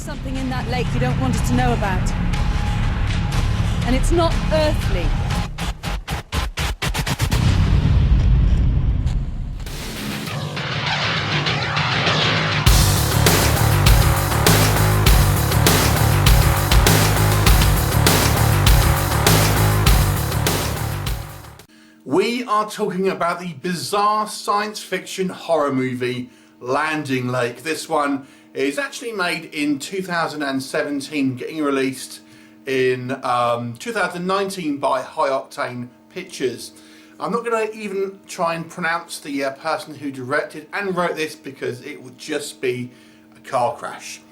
something in that lake you don't want us to know about. And it's not earthly. We are talking about the bizarre science fiction horror movie Landing Lake. This one is actually made in 2017, getting released in 2019 by High Octane Pictures. I'm not going to even try and pronounce the person who directed and wrote this because it would just be a car crash.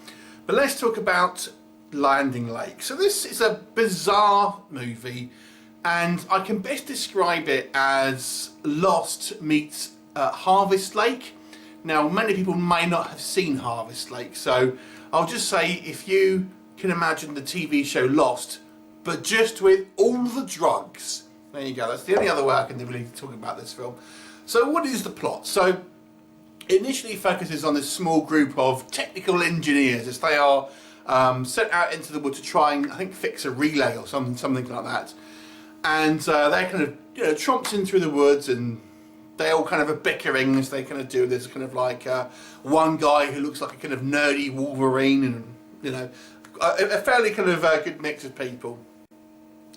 But let's talk about Landing Lake. So this is a bizarre movie, and I can best describe it as Lost meets Harvest Lake. Now, many people may not have seen Harvest Lake, so I'll just say, if you can imagine the TV show Lost, but just with all the drugs. There you go, that's the only other way I can really talk about this film. So what is the plot? So it initially focuses on this small group of technical engineers as they are sent out into the wood to try and, I think, fix a relay or something like that. And they're kind of, tromping through the woods, and they all kind of are bickering as they kind of do this, kind of like one guy who looks like a kind of nerdy Wolverine, and a fairly kind of good mix of people.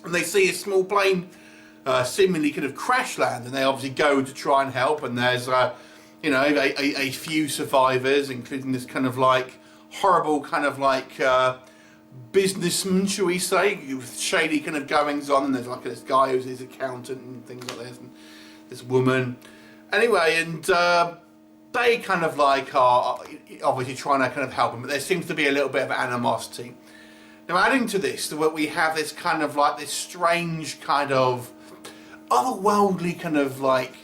And they see a small plane seemingly kind of crash land, and they obviously go to try and help. And there's a few survivors, including this kind of like horrible kind of like businessman, shall we say, with shady kind of goings on. And there's like this guy who's his accountant and things like this, and this woman. Anyway, and they kind of like are obviously trying to kind of help him, but there seems to be a little bit of animosity. Now, adding to this, we have this kind of like this strange kind of otherworldly kind of like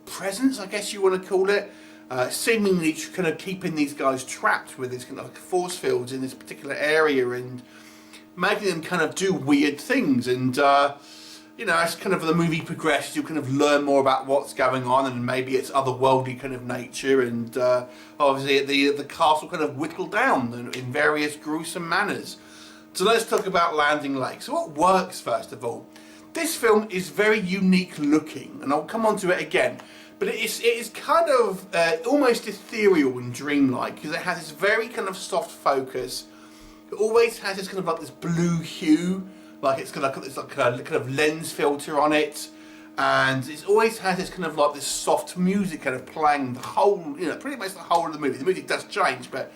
presence, I guess you want to call it, seemingly kind of keeping these guys trapped with this kind of force fields in this particular area and making them kind of do weird things. And as kind of the movie progresses, you kind of learn more about what's going on, and maybe it's otherworldly kind of nature, and obviously the castle kind of whittled down in various gruesome manners. So let's talk about Landing Lake. So what works, first of all? This film is very unique looking, and I'll come on to it again, but it is kind of almost ethereal and dreamlike, because it has this very kind of soft focus. It always has this kind of like this blue hue, like it's got like a kind of lens filter on it, and it always has this kind of like this soft music kind of playing the whole, pretty much the whole of the movie. The music does change, but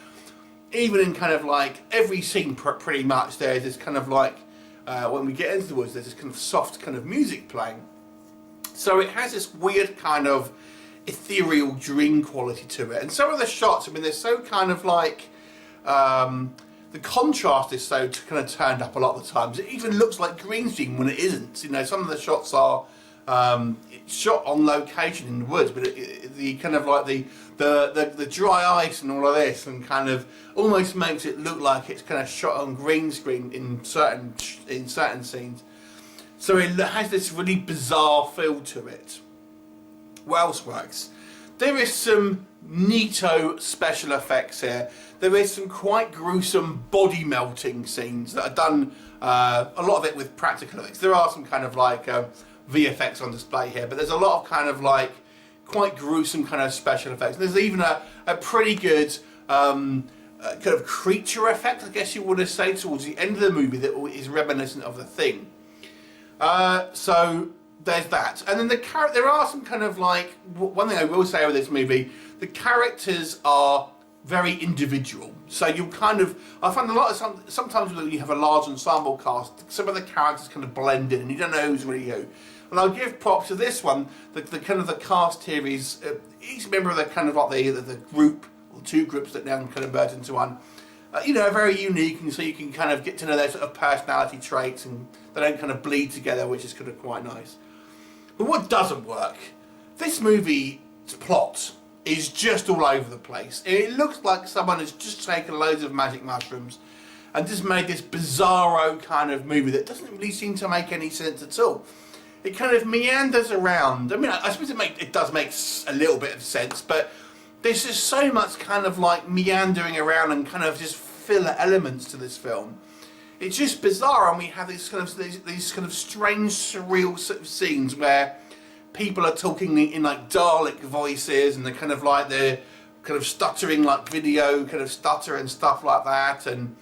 even in kind of like every scene pretty much there's this kind of like, when we get into the woods, there's this kind of soft kind of music playing. So it has this weird kind of ethereal dream quality to it. And some of the shots, I mean, they're so kind of like, the contrast is so kind of turned up a lot of the times. It even looks like green screen when it isn't. Some of the shots are shot on location in the woods, but the kind of like the dry ice and all of this, and kind of almost makes it look like it's kind of shot on green screen in certain scenes. So it has this really bizarre feel to it. What else works? There is some neato special effects here. There is some quite gruesome body melting scenes that are done, a lot of it with practical effects. There are some kind of like VFX on display here, but there's a lot of kind of like quite gruesome kind of special effects. And there's even a pretty good kind of creature effect, I guess you would say, towards the end of the movie that is reminiscent of The Thing. So there's that. And then there are some kind of like, one thing I will say with this movie, the characters are very individual. So you kind of, I find a lot of sometimes when you have a large ensemble cast, some of the characters kind of blend in and you don't know who's really who. And I'll give props to this one. The kind of the cast here is each member of the kind of like the group, or two groups that now kind of merge into one. Very unique, and so you can kind of get to know their sort of personality traits, and they don't kind of bleed together, which is kind of quite nice. But what doesn't work? This movie's plot is just all over the place. It looks like someone has just taken loads of magic mushrooms and just made this bizarro kind of movie that doesn't really seem to make any sense at all. It kind of meanders around. I mean, I suppose it does make a little bit of sense, but there's just so much kind of like meandering around and kind of just filler elements to this film. It's just bizarre, and we have these kind of strange, surreal sort of scenes where people are talking in like Dalek voices, and they're kind of stuttering like video kind of stutter and stuff like that, and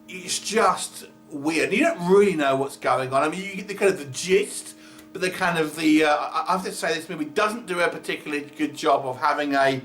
it's just weird. You don't really know what's going on. I mean, you get the kind of the gist, but the kind of I have to say this movie doesn't do a particularly good job of having a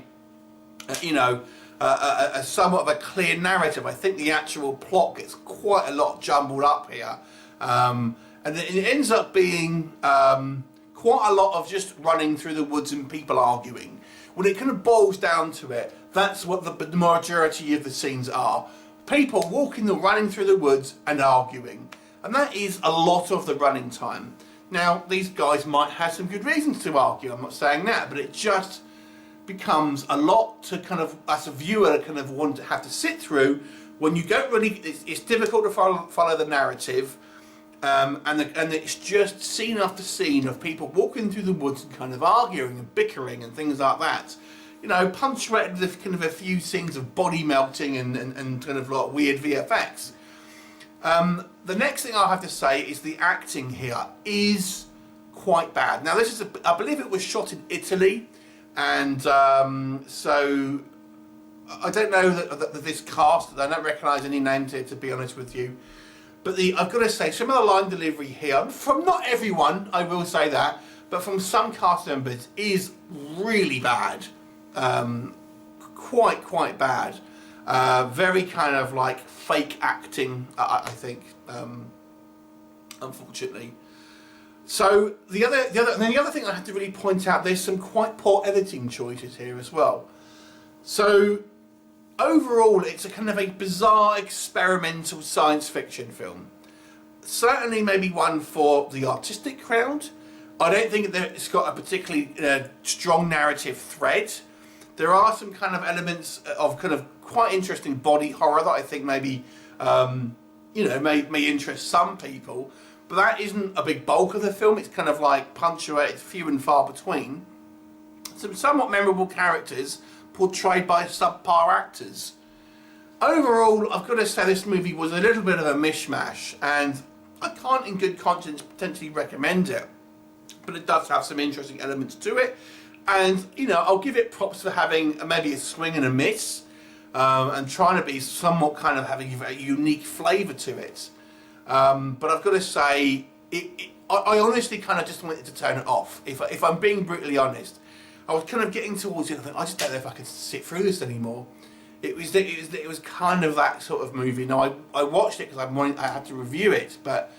somewhat of a clear narrative. I think the actual plot gets quite a lot jumbled up here, and it ends up being quite a lot of just running through the woods and people arguing. When it kind of boils down to it, that's what the majority of the scenes are. People walking or running through the woods and arguing. And that is a lot of the running time. Now, these guys might have some good reasons to argue, I'm not saying that, but it just becomes a lot to kind of, as a viewer, kind of want to have to sit through when you don't really, it's difficult to follow the narrative, and it's just scene after scene of people walking through the woods and kind of arguing and bickering and things like that. You know, punctuated with kind of a few scenes of body melting and kind of like weird VFX. The next thing I have to say is the acting here is quite bad. Now this is, I believe it was shot in Italy, and so I don't know that this cast, I don't recognise any names here, to be honest with you. But I've got to say, some of the line delivery here, from not everyone, I will say that, but from some cast members, is really bad. Quite bad. Very kind of like fake acting, I think, unfortunately. So the other thing I have to really point out, there's some quite poor editing choices here as well. So overall, it's a kind of a bizarre experimental science fiction film. Certainly maybe one for the artistic crowd. I don't think that it's got a particularly strong narrative thread. There are some kind of elements of kind of quite interesting body horror that I think maybe may interest some people, but that isn't a big bulk of the film. It's kind of like punctuated, few and far between. Some somewhat memorable characters portrayed by subpar actors. Overall, I've got to say this movie was a little bit of a mishmash, and I can't in good conscience potentially recommend it, but it does have some interesting elements to it. And, I'll give it props for having maybe a swing and a miss, and trying to be somewhat kind of having a unique flavour to it. But I've got to say, I honestly kind of just wanted to turn it off, if I'm being brutally honest. I was kind of getting towards it, I just don't know if I could sit through this anymore. It was kind of that sort of movie. Now, I watched it because I had to review it, but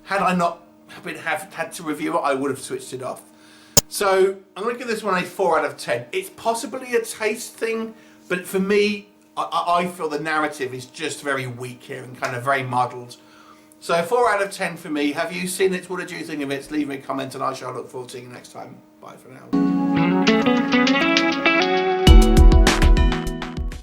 had I not had to review it, I would have switched it off. So I'm going to give this one a 4 out of 10. It's possibly a taste thing, but for me, I feel the narrative is just very weak here and kind of very muddled. So 4 out of 10 for me. Have you seen it? What did you think of it? Leave me a comment and I shall look forward to seeing you next time. Bye for now.